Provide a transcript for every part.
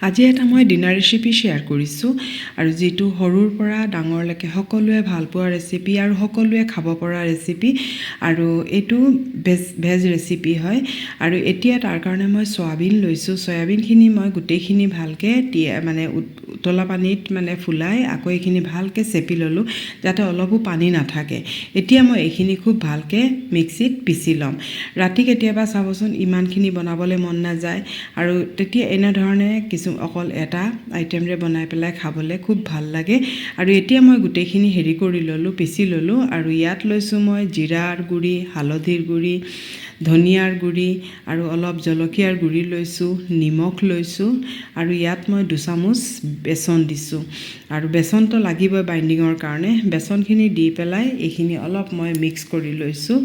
আজি এটা মই ডিনাৰ ৰেচিপি শ্বেয়াৰ কৰিছোঁ আৰু যিটো সৰুৰ পৰা ডাঙৰলৈকে সকলোৱে ভাল পোৱা ৰেচিপি আৰু সকলোৱে খাব পৰা ৰেচিপি আৰু এইটো ভেজ ৰেচিপি হয় আৰু এতিয়া তাৰ কাৰণে মই চয়াবিন লৈছোঁ। চয়াবিনখিনি মই গোটেইখিনি ভালকৈ উতলা পানীত ফুলাই আকৌ এইখিনি ভালকৈ চেপি ল'লোঁ যাতে অলপো পানী নাথাকে। এতিয়া মই এইখিনি খুব ভালকৈ মিক্সিত পিচি ল'ম। ৰাতি কেতিয়াবা চাবচোন ইমানখিনি বনাবলৈ মন নাযায় আৰু তেতিয়া এনেধৰণে অকল এটা আইটেমৰে বনাই পেলাই খাবলৈ খুব ভাল লাগে। আৰু এতিয়া মই গোটেইখিনি কৰি ল'লোঁ, পিচি ল'লোঁ আৰু ইয়াত লৈছোঁ মই জিৰাৰ গুড়ি, হালধিৰ গুড়ি, ধনিয়াৰ গুড়ি আৰু অলপ জলকীয়াৰ গুড়ি লৈছোঁ, নিমখ লৈছোঁ আৰু ইয়াত মই 2 চামুচ বেচন দিছোঁ আৰু বেচনটো লাগিবই বাইণ্ডিঙৰ কাৰণে। বেচনখিনি দি পেলাই এইখিনি অলপ মই মিক্স কৰি লৈছোঁ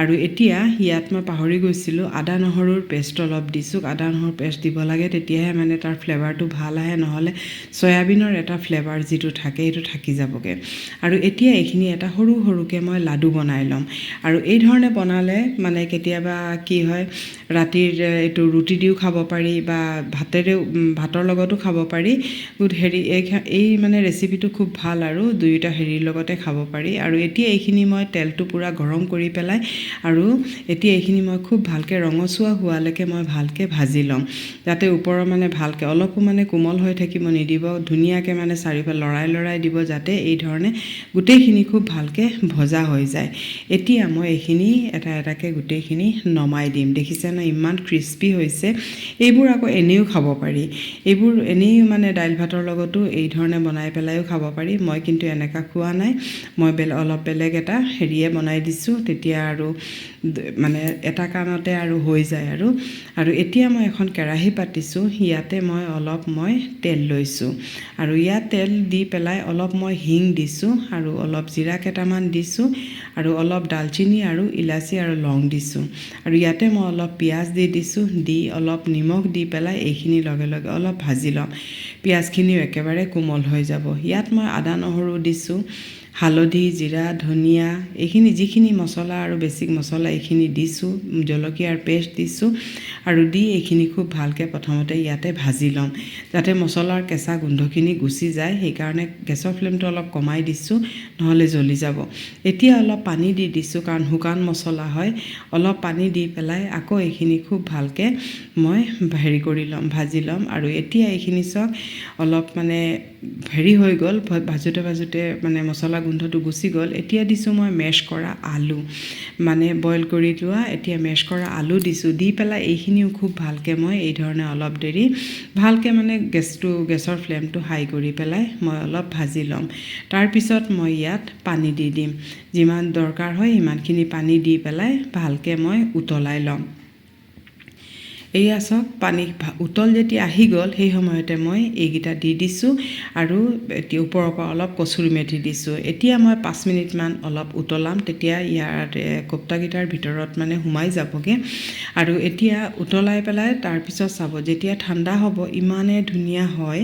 আৰু এতিয়া ইয়াত মই পাহৰি গৈছিলোঁ আদা নহৰুৰ পেষ্ট অলপ দিছোঁ। আদা নহৰুৰ পেষ্ট দিব লাগে, তেতিয়াহে তাৰ ফ্লেভাৰটো ভাল আহে, নহ'লে চয়াবিনৰ এটা ফ্লেভাৰ যিটো থাকে সেইটো থাকি যাবগৈ। আৰু এতিয়া এইখিনি এটা সৰু সৰুকৈ মই লাডু বনাই ল'ম আৰু এই ধৰণে বনালে কেতিয়াবা কি হয় ৰাতিৰ এইটো ৰুটি দিও খাব পাৰি বা ভাতৰ লগতো খাব পাৰি। এই ৰেচিপিটো খুব ভাল আৰু দুয়োটা লগতে খাব পাৰি। আৰু এতিয়া এইখিনি মই তেলটো পূৰা গৰম কৰি পেলাই আৰু এতিয়া এইখিনি মই খুব ভালকৈ ৰঙচুৱা হোৱালৈকে মই ভালকৈ ভাজি ল'ম, যাতে ওপৰৰ ভালকৈ অলপো কোমল হৈ থাকিব নিদিব, ধুনীয়াকৈ চাৰিওফালে লৰাই দিব, যাতে এই ধৰণে গোটেইখিনি খুব ভালকৈ ভজা হৈ যায়। এতিয়া মই এইখিনি এটা এটাকৈ গোটেইখিনি নমাই দিম। দেখিছেনে ইমান ক্ৰিস্পি হৈছে। এইবোৰ আকৌ এনেও খাব পাৰি, এইবোৰ এনেই দাইল ভাতৰ লগতো এই ধৰণে বনাই পেলাইও খাব পাৰি। মই কিন্তু এনেকুৱা খোৱা নাই, মই অলপ বেলেগ এটা বনাই দিছোঁ, তেতিয়া আৰু এটা কামতে আৰু হৈ যায় আৰু এতিয়া মই এখন কেৰাহী পাতিছোঁ। ইয়াতে মই অলপ তেল লৈছোঁ আৰু ইয়াত তেল দি পেলাই অলপ মই হিং দিছোঁ আৰু অলপ জিৰা কেইটামান দিছোঁ আৰু অলপ ডালচিনি আৰু ইলাচি আৰু লং দিছোঁ আৰু ইয়াতে মই অলপ পিঁয়াজ দি দিছোঁ, দি অলপ নিমখ দি পেলাই এইখিনি লগে লগে অলপ ভাজি ল'ম। পিঁয়াজখিনিও একেবাৰে কোমল হৈ যাব। ইয়াত মই আদা নহৰু দিছোঁ, হালধি, জিৰা, ধনিয়া এইখিনি যিখিনি মছলা আৰু বেছিক মছলা এইখিনি দিছোঁ, জলকীয়াৰ পেষ্ট দিছোঁ আৰু দি এইখিনি খুব ভালকৈ প্ৰথমতে ইয়াতে ভাজি ল'ম, যাতে মছলাৰ কেঁচা গোন্ধখিনি গুচি যায়। সেইকাৰণে গেছৰ ফ্লেমটো অলপ কমাই দিছোঁ, নহ'লে জ্বলি যাব। এতিয়া অলপ পানী দি দিছোঁ, কাৰণ শুকান মছলা হয়। অলপ পানী দি পেলাই আকৌ এইখিনি খুব ভালকৈ মই ভাজি ল'ম আৰু এতিয়া এইখিনি চাওক অলপ হৈ গ'ল, ভাজোঁতে মছলা গোন্ধটো গুচি গ'ল। এতিয়া দিছোঁ মই মেছ কৰা আলু, বইল কৰি লোৱা এতিয়া মেছ কৰা আলু দিছোঁ, দি পেলাই এইখিনিও খুব ভালকৈ মই এই ধৰণে অলপ দেৰি ভালকৈ গেছৰ ফ্লেমটো হাই কৰি পেলাই মই অলপ ভাজি ল'ম। তাৰপিছত মই ইয়াত পানী দি দিম, যিমান দৰকাৰ হয় সিমানখিনি পানী দি পেলাই ভালকৈ মই উতলাই ল'ম। এয়া চাওক পানী উতল যেতিয়া আহি গ'ল, সেই সময়তে মই এইকেইটা দি দিছোঁ আৰু এতিয়া ওপৰৰ পৰা অলপ কচুৰি মেথি দিছোঁ। এতিয়া মই 5 মিনিটমান অলপ উতলাম, তেতিয়া ইয়াত কোপ্তাকেইটাৰ ভিতৰত সোমাই যাবগৈ। আৰু এতিয়া উতলাই পেলাই তাৰপিছত চাব, যেতিয়া ঠাণ্ডা হ'ব ইমানেই ধুনীয়া হয়